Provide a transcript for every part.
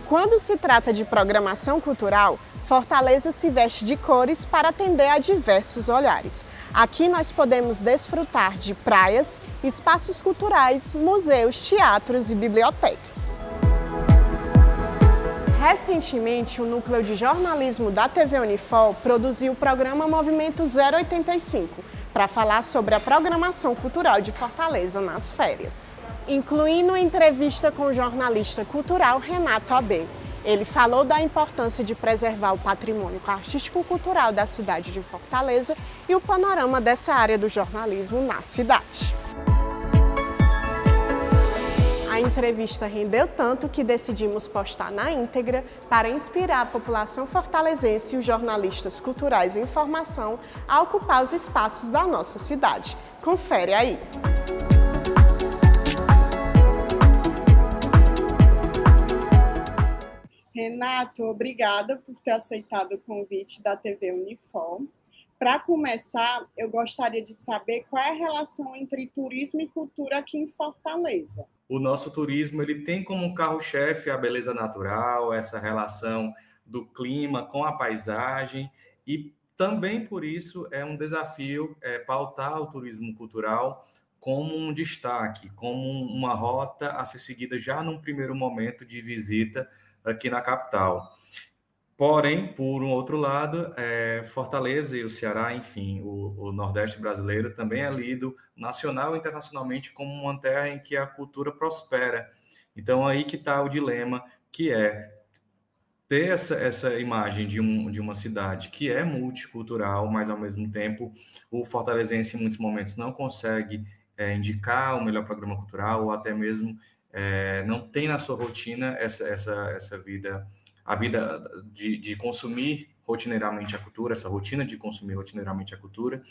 Quando se trata de programação cultural, Fortaleza se veste de cores para atender a diversos olhares. Aqui nós podemos desfrutar de praias, espaços culturais, museus, teatros e bibliotecas. Recentemente, o Núcleo de Jornalismo da TV Unifor produziu o programa Movimento 085 para falar sobre a programação cultural de Fortaleza nas férias, incluindo uma entrevista com o jornalista cultural Renato AB. Ele falou da importância de preservar o patrimônio artístico-cultural da cidade de Fortaleza e o panorama dessa área do jornalismo na cidade. A entrevista rendeu tanto que decidimos postar na íntegra para inspirar a população fortalezense e os jornalistas culturais em formação a ocupar os espaços da nossa cidade. Confere aí! Renato, obrigada por ter aceitado o convite da TV Unifor. Para começar, eu gostaria de saber qual é a relação entre turismo e cultura aqui em Fortaleza. O nosso turismo ele tem como carro-chefe a beleza natural, essa relação do clima com a paisagem, e também por isso é um desafio pautar o turismo cultural como um destaque, como uma rota a ser seguida já num primeiro momento de visita aqui na capital. Porém, por um outro lado, Fortaleza e o Ceará, enfim, o Nordeste brasileiro também é lido nacional e internacionalmente como uma terra em que a cultura prospera. Então, aí que está o dilema, que é ter essa imagem de uma cidade que é multicultural, mas, ao mesmo tempo, o fortalezense, em muitos momentos, não consegue indicar o melhor programa cultural, ou até mesmo não tem na sua rotina essa vida, a vida de consumir rotineiramente a cultura, essa rotina de consumir rotineiramente a cultura.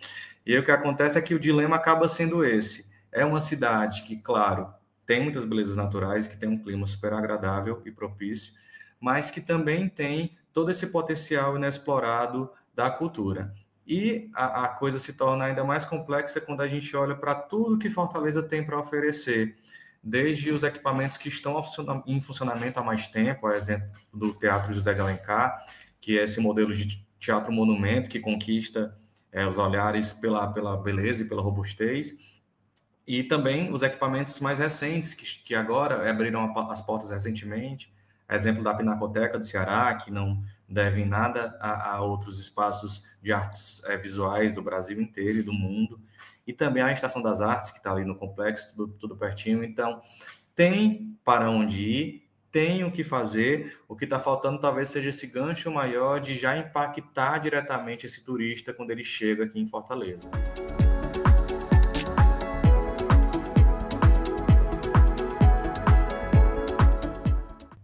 E aí o que acontece é que o dilema acaba sendo esse. É uma cidade que, claro, tem muitas belezas naturais, que tem um clima super agradável e propício, mas que também tem todo esse potencial inexplorado da cultura. E a coisa se torna ainda mais complexa quando a gente olha para tudo que Fortaleza tem para oferecer, desde os equipamentos que estão em funcionamento há mais tempo, a exemplo do Teatro José de Alencar, que é esse modelo de teatro monumento que conquista os olhares pela beleza e pela robustez, e também os equipamentos mais recentes, que agora abriram as portas recentemente, a exemplo da Pinacoteca do Ceará, que não devem nada a outros espaços de artes visuais do Brasil inteiro e do mundo, e também a Estação das Artes, que está ali no complexo, tudo pertinho. Então, tem para onde ir, tem o que fazer, o que está faltando talvez seja esse gancho maior de já impactar diretamente esse turista quando ele chega aqui em Fortaleza.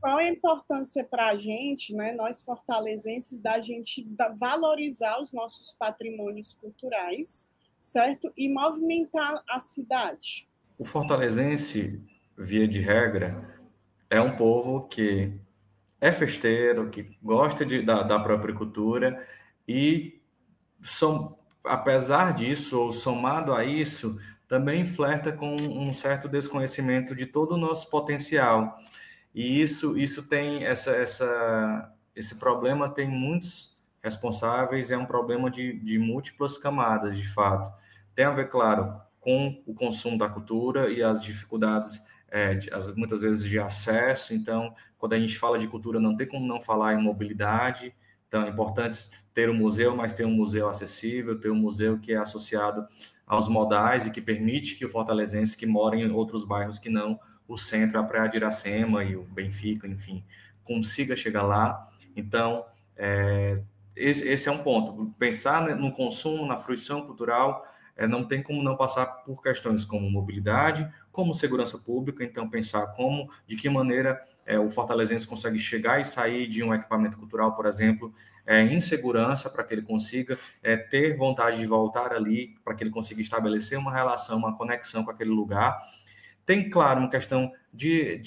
Qual é a importância para a gente, né, nós fortalezenses, da gente valorizar os nossos patrimônios culturais, certo? E movimentar a cidade? O fortalezense, via de regra, é um povo que é festeiro, que gosta da própria cultura e, apesar disso, ou somado a isso, também flerta com um certo desconhecimento de todo o nosso potencial. E isso tem esse problema tem muitos responsáveis, é um problema de múltiplas camadas, de fato. Tem a ver, claro, com o consumo da cultura e as dificuldades, muitas vezes, de acesso. Então, quando a gente fala de cultura, não tem como não falar em mobilidade. Então, é importante ter um museu, mas ter um museu acessível, ter um museu que é associado aos modais e que permite que o fortalezense que mora em outros bairros que não o centro, a Praia de Iracema e o Benfica, enfim, consiga chegar lá. Então, esse é um ponto. Pensar no consumo, na fruição cultural, não tem como não passar por questões como mobilidade, como segurança pública. Então, pensar de que maneira o fortalezense consegue chegar e sair de um equipamento cultural, por exemplo, em segurança, para que ele consiga ter vontade de voltar ali, para que ele consiga estabelecer uma relação, uma conexão com aquele lugar. Tem, claro, uma questão de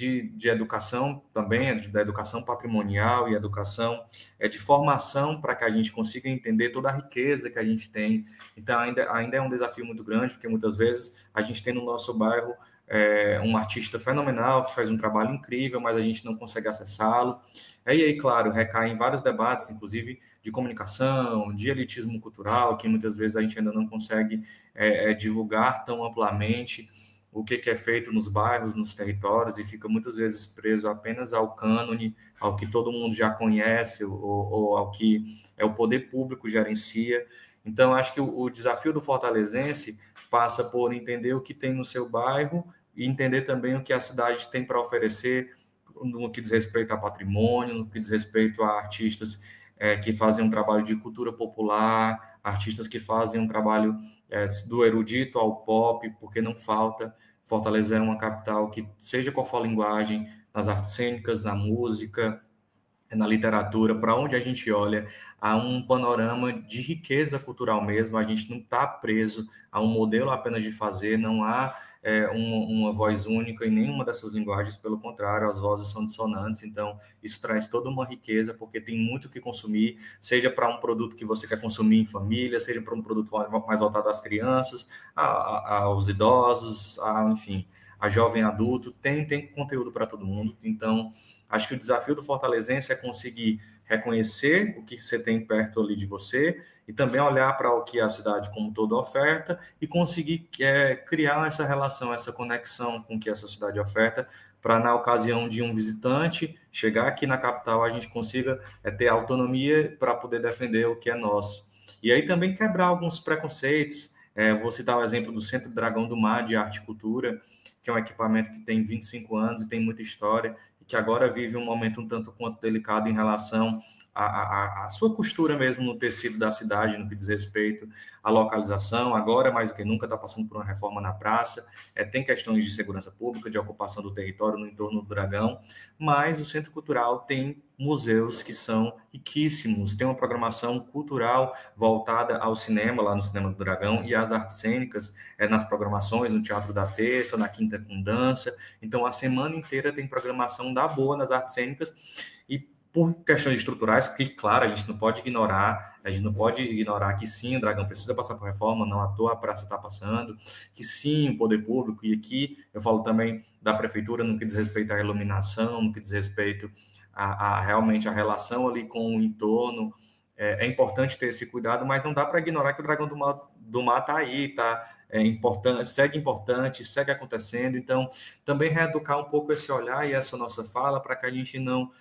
educação também, da educação patrimonial e educação de formação, para que a gente consiga entender toda a riqueza que a gente tem. Então, ainda é um desafio muito grande, porque muitas vezes a gente tem no nosso bairro um artista fenomenal, que faz um trabalho incrível, mas a gente não consegue acessá-lo. E aí, claro, recai em vários debates, inclusive de comunicação, de elitismo cultural, que muitas vezes a gente ainda não consegue divulgar tão amplamente o que é feito nos bairros, nos territórios, e fica muitas vezes preso apenas ao cânone, ao que todo mundo já conhece, ou ao que o poder público gerencia. Então, acho que o desafio do fortalezense passa por entender o que tem no seu bairro e entender também o que a cidade tem para oferecer no que diz respeito a patrimônio, no que diz respeito a artistas que fazem um trabalho de cultura popular, artistas que fazem um trabalho do erudito ao pop, porque não falta. Fortaleza é uma capital que, seja qual for a linguagem, nas artes cênicas, na música, na literatura, para onde a gente olha, há um panorama de riqueza cultural mesmo, a gente não está preso a um modelo apenas de fazer, não há uma voz única em nenhuma dessas linguagens, pelo contrário, as vozes são dissonantes, então isso traz toda uma riqueza, porque tem muito o que consumir, seja para um produto que você quer consumir em família, seja para um produto mais voltado às crianças, aos idosos, enfim, a jovem adulto, tem conteúdo para todo mundo. Então, acho que o desafio do fortalezense é conseguir reconhecer o que você tem perto ali de você e também olhar para o que a cidade como toda oferta e conseguir criar essa relação, essa conexão com o que essa cidade oferta, para, na ocasião de um visitante chegar aqui na capital, a gente consiga ter autonomia para poder defender o que é nosso. E aí também quebrar alguns preconceitos. Vou citar o exemplo do Centro Dragão do Mar de Arte e Cultura, que é um equipamento que tem 25 anos e tem muita história, e que agora vive um momento um tanto quanto delicado em relação à sua costura mesmo no tecido da cidade, no que diz respeito à localização. Agora, mais do que nunca, está passando por uma reforma na praça, tem questões de segurança pública, de ocupação do território no entorno do Dragão, mas o Centro Cultural tem museus que são riquíssimos, tem uma programação cultural voltada ao cinema, lá no Cinema do Dragão, e às artes cênicas, nas programações, no Teatro da Terça, na Quinta com Dança. Então, a semana inteira tem programação da boa nas artes cênicas, e por questões estruturais, que, claro, a gente não pode ignorar que sim, o Dragão precisa passar por reforma, não à toa a praça está passando, que sim, o poder público, e aqui eu falo também da prefeitura no que diz respeito à iluminação, no que diz respeito realmente a relação ali com o entorno, é importante ter esse cuidado, mas não dá para ignorar que o Dragão do Mar está aí, segue importante, segue acontecendo. Então, também reeducar um pouco esse olhar e essa nossa fala para que a gente não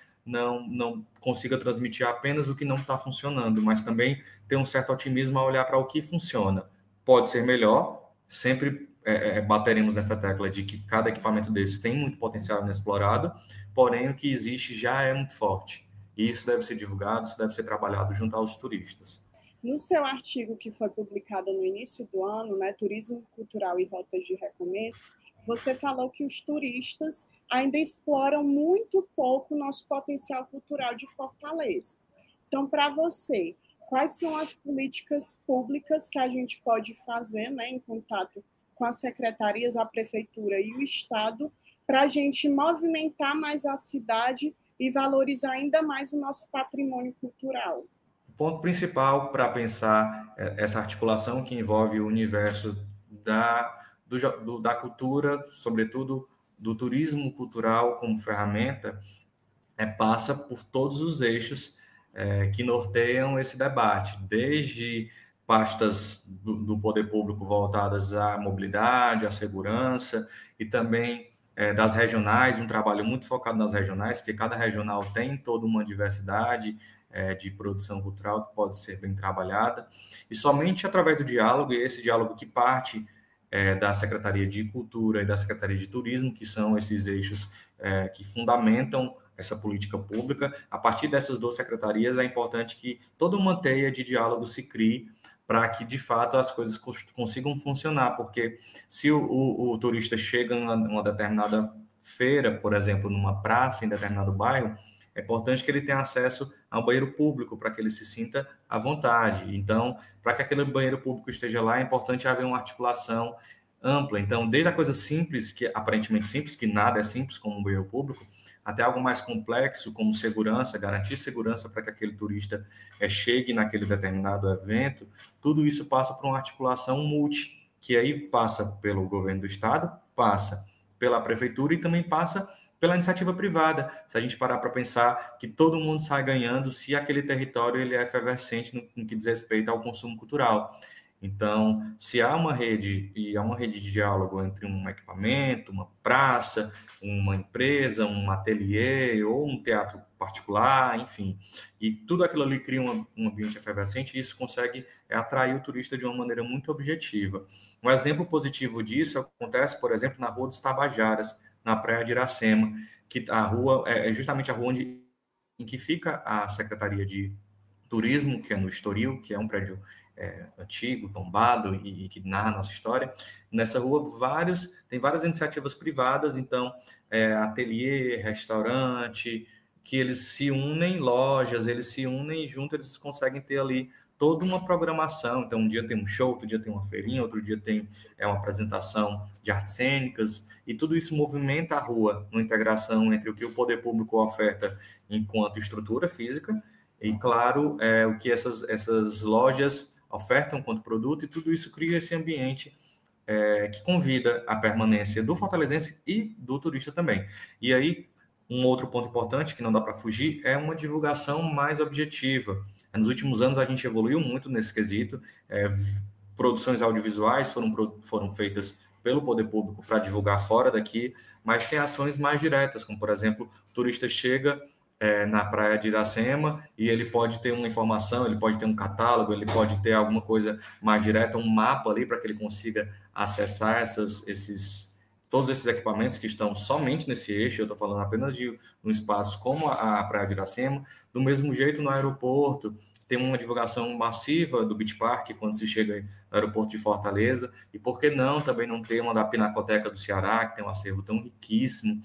consiga transmitir apenas o que não está funcionando, mas também ter um certo otimismo a olhar para o que funciona. Pode ser melhor, sempre bateremos nessa tecla de que cada equipamento desses tem muito potencial inexplorado, porém o que existe já é muito forte. E isso deve ser divulgado, isso deve ser trabalhado junto aos turistas. No seu artigo que foi publicado no início do ano, né, Turismo Cultural e Rotas de Recomeço, você falou que os turistas ainda exploram muito pouco o nosso potencial cultural de Fortaleza. Então, para você, quais são as políticas públicas que a gente pode fazer, né, em contato com as secretarias, a prefeitura e o Estado, para a gente movimentar mais a cidade e valorizar ainda mais o nosso patrimônio cultural? O ponto principal para pensar essa articulação que envolve o universo da cultura, sobretudo do turismo cultural como ferramenta, passa por todos os eixos que norteiam esse debate, desde pastas do poder público voltadas à mobilidade, à segurança, e também das regionais, um trabalho muito focado nas regionais, porque cada regional tem toda uma diversidade de produção cultural que pode ser bem trabalhada, e somente através do diálogo, e esse diálogo que parte da Secretaria de Cultura e da Secretaria de Turismo, que são esses eixos que fundamentam essa política pública. A partir dessas duas secretarias, é importante que toda uma teia de diálogo se crie para que, de fato, as coisas consigam funcionar, porque se o turista chega em uma determinada feira, por exemplo, numa praça em determinado bairro, é importante que ele tenha acesso a um banheiro público para que ele se sinta à vontade. Então, para que aquele banheiro público esteja lá, é importante haver uma articulação ampla. Então, desde a coisa simples, que aparentemente simples, que nada é simples como um banheiro público, até algo mais complexo, como segurança, garantir segurança para que aquele turista chegue naquele determinado evento, tudo isso passa por uma articulação multi, que aí passa pelo governo do estado, passa pela prefeitura e também passa pela iniciativa privada. Se a gente parar para pensar que todo mundo sai ganhando se aquele território ele é efervescente no que diz respeito ao consumo cultural. Então, se há uma rede, e há uma rede de diálogo entre um equipamento, uma praça, uma empresa, um ateliê ou um teatro particular, enfim, e tudo aquilo ali cria um ambiente efervescente, e isso consegue atrair o turista de uma maneira muito objetiva. Um exemplo positivo disso acontece, por exemplo, na Rua dos Tabajaras, na Praia de Iracema, que a rua é justamente a rua em que fica a Secretaria de Turismo, que é no Estoril, que é um prédio antigo, tombado e que narra a nossa história. Nessa rua, tem várias iniciativas privadas, então, ateliê, restaurante, que eles se unem, lojas, eles se unem e juntos eles conseguem ter ali toda uma programação. Então, um dia tem um show, outro dia tem uma feirinha, outro dia tem uma apresentação de artes cênicas, e tudo isso movimenta a rua, uma integração entre o que o poder público oferta enquanto estrutura física e, claro, o que essas lojas ofertam quanto produto, e tudo isso cria esse ambiente que convida a permanência do fortalezense e do turista também. E aí, um outro ponto importante que não dá para fugir é uma divulgação mais objetiva. Nos últimos anos, a gente evoluiu muito nesse quesito. Produções audiovisuais foram feitas pelo poder público para divulgar fora daqui, mas tem ações mais diretas, como, por exemplo, o turista chega na Praia de Iracema e ele pode ter uma informação, ele pode ter um catálogo, ele pode ter alguma coisa mais direta, um mapa ali para que ele consiga acessar todos esses equipamentos que estão somente nesse eixo. Eu estou falando apenas de um espaço como a Praia de Iracema. Do mesmo jeito, no aeroporto, tem uma divulgação massiva do Beach Park quando se chega no aeroporto de Fortaleza. E por que não também não ter uma da Pinacoteca do Ceará, que tem um acervo tão riquíssimo?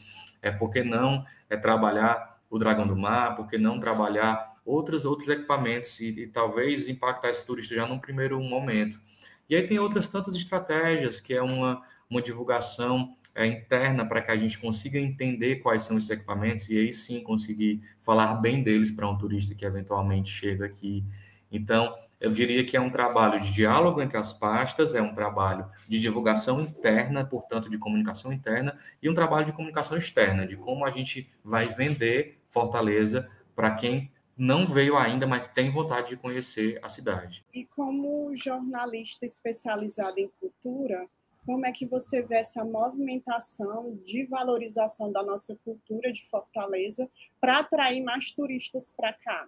Por que não trabalhar o Dragão do Mar? Por que não trabalhar outros equipamentos e talvez impactar esse turista já num primeiro momento? E aí tem outras tantas estratégias, que é uma divulgação interna para que a gente consiga entender quais são esses equipamentos e aí sim conseguir falar bem deles para um turista que eventualmente chega aqui. Então, eu diria que é um trabalho de diálogo entre as pastas, é um trabalho de divulgação interna, portanto, de comunicação interna, e um trabalho de comunicação externa, de como a gente vai vender Fortaleza para quem não veio ainda, mas tem vontade de conhecer a cidade. E como jornalista especializado em cultura, como é que você vê essa movimentação de valorização da nossa cultura de Fortaleza para atrair mais turistas para cá?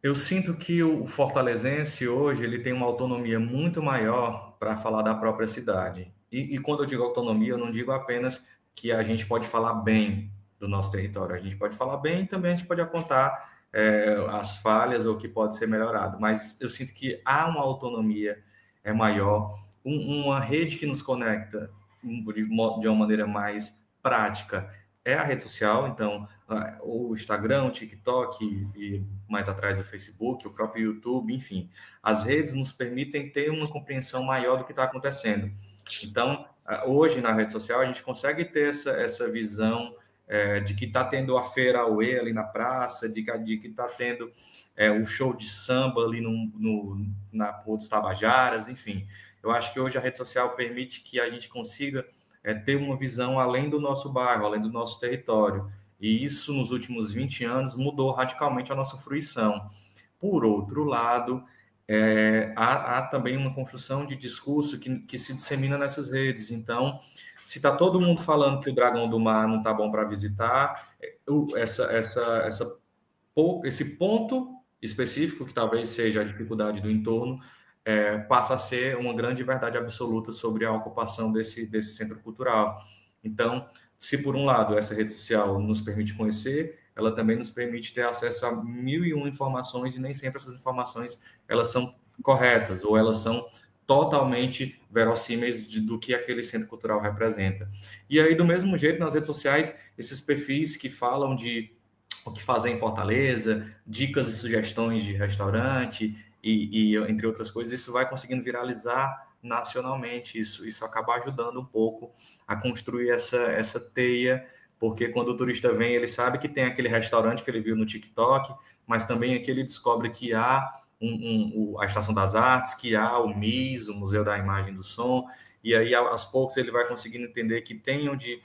Eu sinto que o fortalezense hoje ele tem uma autonomia muito maior para falar da própria cidade. E quando eu digo autonomia, eu não digo apenas que a gente pode falar bem do nosso território. A gente pode falar bem e também a gente pode apontar as falhas ou o que pode ser melhorado. Mas eu sinto que há uma autonomia maior, uma rede que nos conecta de uma maneira mais prática é a rede social. Então, o Instagram, o TikTok e mais atrás o Facebook, o próprio YouTube, enfim. As redes nos permitem ter uma compreensão maior do que está acontecendo. Então, hoje na rede social a gente consegue ter essa visão de que está tendo a Feira Auê ali na praça, de que está tendo o show de samba ali na Rua dos Tabajaras, enfim. Eu acho que hoje a rede social permite que a gente consiga ter uma visão além do nosso bairro, além do nosso território. E isso, nos últimos 20 anos, mudou radicalmente a nossa fruição. Por outro lado, há também uma construção de discurso que se dissemina nessas redes. Então, se está todo mundo falando que o Dragão do Mar não está bom para visitar, esse ponto específico, que talvez seja a dificuldade do entorno, passa a ser uma grande verdade absoluta sobre a ocupação desse centro cultural. Então, se por um lado essa rede social nos permite conhecer, ela também nos permite ter acesso a 1001 informações, e nem sempre essas informações elas são corretas, ou elas são totalmente verossímeis do que aquele centro cultural representa. E aí, do mesmo jeito, nas redes sociais, esses perfis que falam de o que fazer em Fortaleza, dicas e sugestões de restaurante, e entre outras coisas, isso vai conseguindo viralizar nacionalmente. Isso acaba ajudando um pouco a construir essa teia, porque quando o turista vem, ele sabe que tem aquele restaurante que ele viu no TikTok, mas também aqui ele descobre que há a Estação das Artes, que há o MIS, o Museu da Imagem e do Som, e aí aos poucos ele vai conseguindo entender que tem onde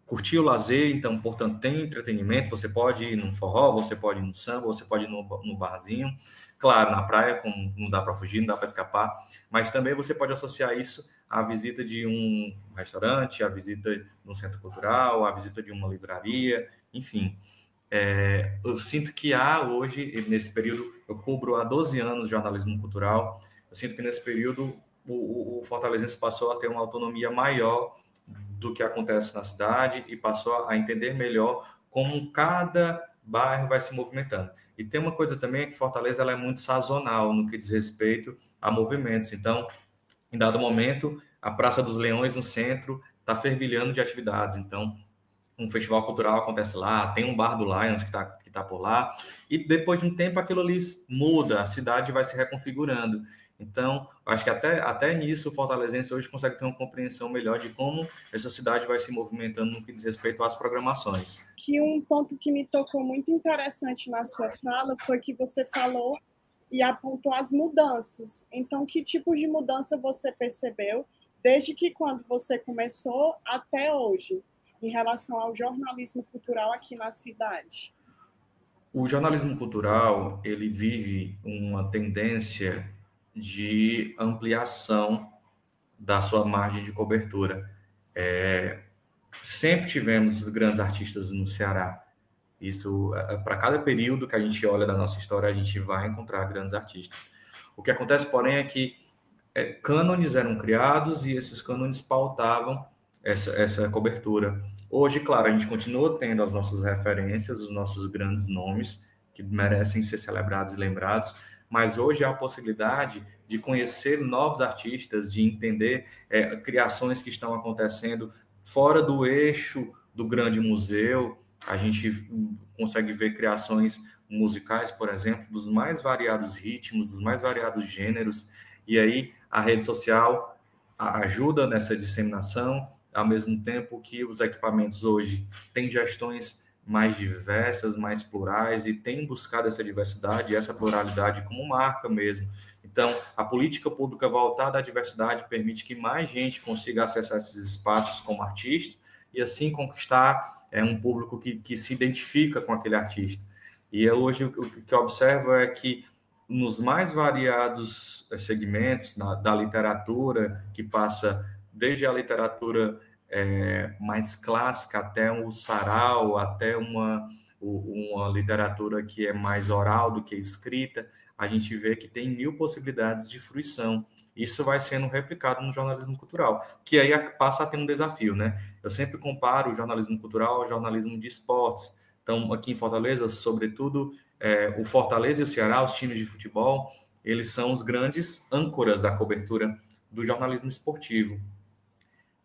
curtir o lazer, então, portanto, tem entretenimento, você pode ir num forró, você pode ir no samba, você pode ir no barzinho, claro, na praia, como não dá para fugir, não dá para escapar, mas também você pode associar isso à visita de um restaurante, à visita de um centro cultural, à visita de uma livraria, enfim. Eu sinto que há hoje, nesse período, eu cubro há 12 anos jornalismo cultural, eu sinto que nesse período o fortalezense passou a ter uma autonomia maior do que acontece na cidade e passou a entender melhor como cada bairro vai se movimentando. E tem uma coisa também, que Fortaleza ela é muito sazonal no que diz respeito a movimentos. Então, em dado momento, a Praça dos Leões, no centro, está fervilhando de atividades. Então, um festival cultural acontece lá, tem um bar do Lions que tá por lá, e depois de um tempo aquilo ali muda, a cidade vai se reconfigurando. Então, acho que até nisso o fortalezense hoje consegue ter uma compreensão melhor de como essa cidade vai se movimentando no que diz respeito às programações. Que um ponto que me tocou muito interessante na sua fala foi que você falou e apontou as mudanças. Então, que tipo de mudança você percebeu desde que quando você começou até hoje, em relação ao jornalismo cultural aqui na cidade? O jornalismo cultural, ele vive uma tendência de ampliação da sua margem de cobertura. Sempre tivemos grandes artistas no Ceará. Isso, para cada período que a gente olha da nossa história, a gente vai encontrar grandes artistas. O que acontece, porém, é que cânones eram criados e esses cânones pautavam essa cobertura. Hoje, claro, a gente continua tendo as nossas referências, os nossos grandes nomes, que merecem ser celebrados e lembrados, mas hoje há a possibilidade de conhecer novos artistas, de entender criações que estão acontecendo fora do eixo do grande museu. A gente consegue ver criações musicais, por exemplo, dos mais variados ritmos, dos mais variados gêneros, e aí a rede social ajuda nessa disseminação, ao mesmo tempo que os equipamentos hoje têm gestões mais diversas, mais plurais, e têm buscado essa diversidade, essa pluralidade como marca mesmo. Então, a política pública voltada à diversidade permite que mais gente consiga acessar esses espaços como artista e assim conquistar um público que se identifica com aquele artista. E hoje o que eu observo é que nos mais variados segmentos da literatura, que passa desde a literatura mais clássica até o sarau, até uma literatura que é mais oral do que escrita, a gente vê que tem 1000 possibilidades de fruição. Isso vai sendo replicado no jornalismo cultural, que aí passa a ter um desafio, né? Eu sempre comparo o jornalismo cultural ao jornalismo de esportes. Então, aqui em Fortaleza, sobretudo, o Fortaleza e o Ceará, os times de futebol, eles são os grandes âncoras da cobertura do jornalismo esportivo.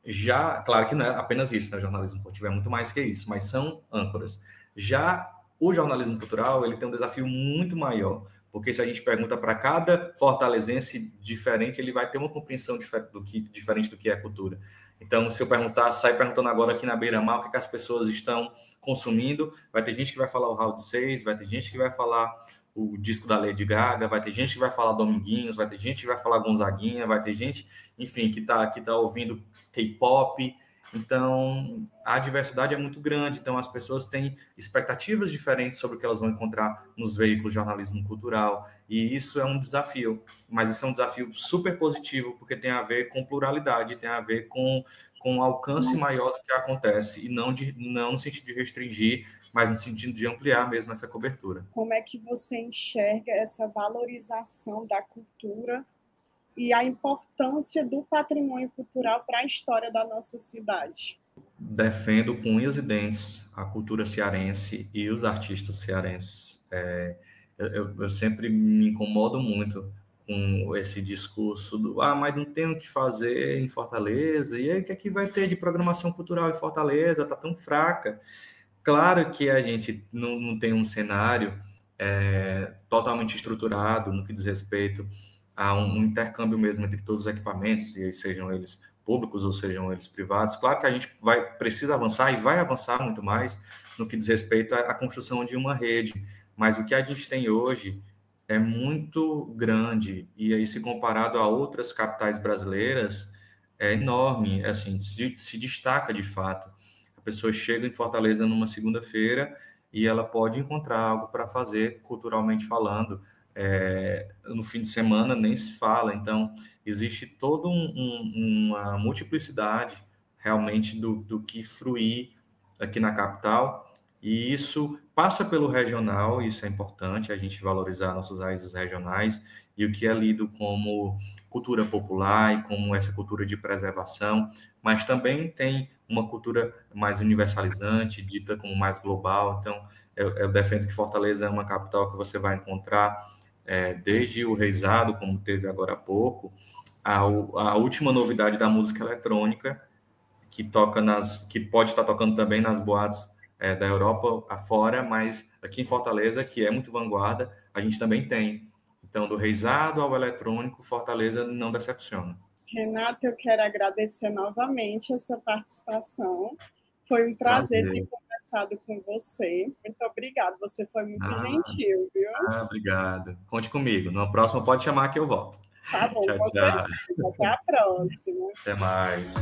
Já, claro que não é apenas isso, né? O jornalismo esportivo é muito mais que isso, mas são âncoras. Já o jornalismo cultural, ele tem um desafio muito maior, porque se a gente pergunta para cada fortalezense diferente, ele vai ter uma compreensão diferente do que é cultura. Então, se eu sair perguntando agora aqui na Beira-Mar o que as pessoas estão consumindo, vai ter gente que vai falar o Round 6, vai ter gente que vai falar o disco da Lady Gaga, vai ter gente que vai falar Dominguinhos, vai ter gente que vai falar Gonzaguinha, vai ter gente, enfim, que tá ouvindo K-pop. Então, a diversidade é muito grande, então as pessoas têm expectativas diferentes sobre o que elas vão encontrar nos veículos de jornalismo cultural, e isso é um desafio, mas isso é um desafio super positivo, porque tem a ver com pluralidade, tem a ver com um alcance maior do que acontece, e não no sentido de restringir, mas no sentido de ampliar mesmo essa cobertura. Como é que você enxerga essa valorização da cultura e a importância do patrimônio cultural para a história da nossa cidade? Defendo com unhas e dentes a cultura cearense e os artistas cearenses. Eu sempre me incomodo muito com esse discurso mas não tem o que fazer em Fortaleza, e aí o que é que vai ter de programação cultural em Fortaleza? Está tão fraca. Claro que a gente não tem um cenário totalmente estruturado no que diz respeito a um intercâmbio mesmo entre todos os equipamentos, e sejam eles públicos ou sejam eles privados. Claro que a gente precisa avançar e vai avançar muito mais no que diz respeito à construção de uma rede, mas o que a gente tem hoje é muito grande, e aí se comparado a outras capitais brasileiras, é enorme, assim, se destaca de fato. A pessoa chega em Fortaleza numa segunda-feira e ela pode encontrar algo para fazer, culturalmente falando. No fim de semana nem se fala, então existe toda uma multiplicidade realmente do que fruir aqui na capital, e isso passa pelo regional, isso é importante, a gente valorizar nossas raízes regionais e o que é lido como cultura popular e como essa cultura de preservação, mas também tem uma cultura mais universalizante, dita como mais global. Então, eu defendo que Fortaleza é uma capital que você vai encontrar desde o reisado, como teve agora há pouco, a última novidade da música eletrônica, que pode estar tocando também nas boates da Europa afora, mas aqui em Fortaleza, que é muito vanguarda, a gente também tem. Então, do reisado ao eletrônico, Fortaleza não decepciona. Renata, eu quero agradecer novamente essa participação. Foi um prazer ter conversado com você. Muito obrigada, você foi muito gentil, viu? Obrigado. Conte comigo. Na próxima pode chamar que eu volto. Tá bom, Tchau, com tchau. certeza. Até a próxima. Até mais.